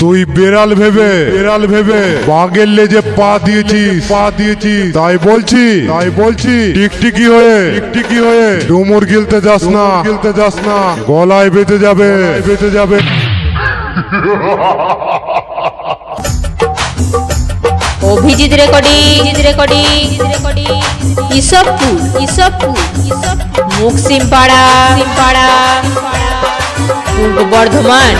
তুই বেড়াল ভেবে বাঘের লেজে পা দিয়েছিস তাই বলছি টিকটিকি হয়ে ডুমুর গিলতে যাস না গলায় বেঁধে যাবে অভিজিৎ রেকর্ডিং ইসবপুর মুকসিমপাড়া পূর্ব বর্ধমান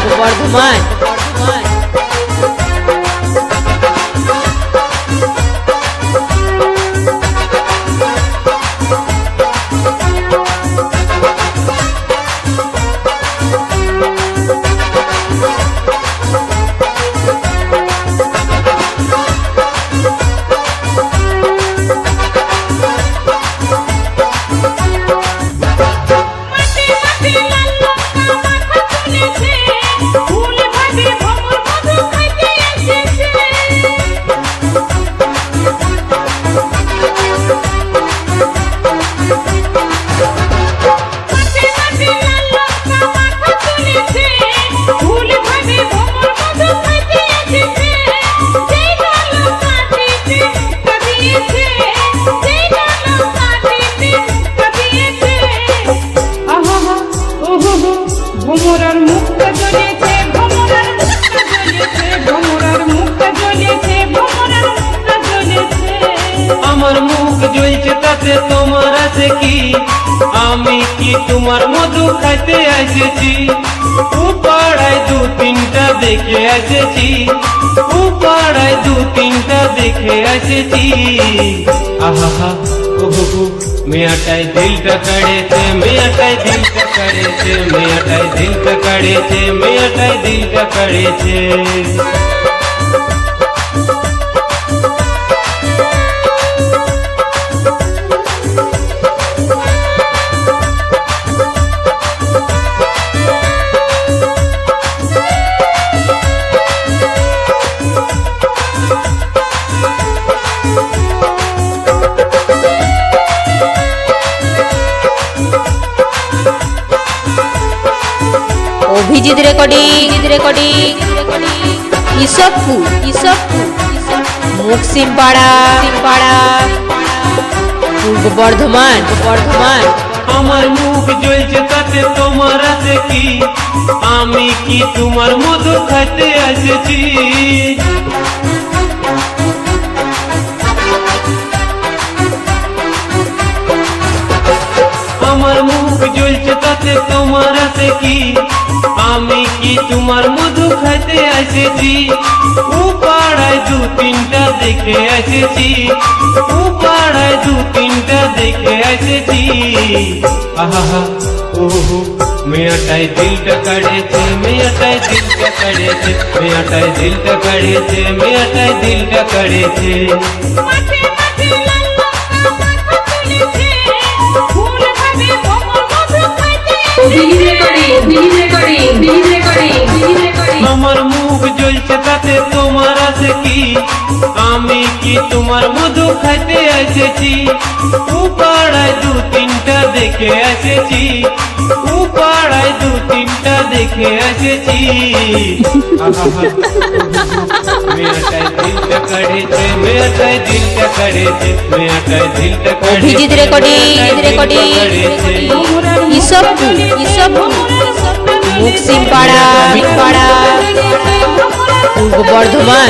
ভোমরার মুখটা জ্বলেছে আমার মুখ জ্বলছে তাতে তোমার আছে কি? আমি কি তোমার মধু খাইতে এসেছি? পাড়ায় দু তিনটা দেখে এসেছি আহা ওহো মেয়াটাই দিলটা কাড়েছে অভিজিৎ রেকর্ডিং ইসবপুর মুকসিমপাড়া পূর্ব বর্ধমান আমার মুখ জ্বলছে তাতে তোমার আছে কি? আমি কি তোমার মধু খাইতে এসেছি? আমার মুখ জ্বলছে তাতে তোমার আছে কি? আমি কি তোমার মধু খাইতে এসেছি? পাড়ায় দু তিনটা দেখে এসেছি আহা ওহো মেয়াটাই দিলটা কাড়েছে আমার মুখ জ্বলছে তাতে তোমার আছে কি? আমি কি তোমার মধু খাইতে এসেছি? পাড়ায় দু তিনটা দেখে এসেছি অভিজিৎ রেকর্ডিং ইসবপুর মুকসিমপাড়া পূর্ব বর্ধমান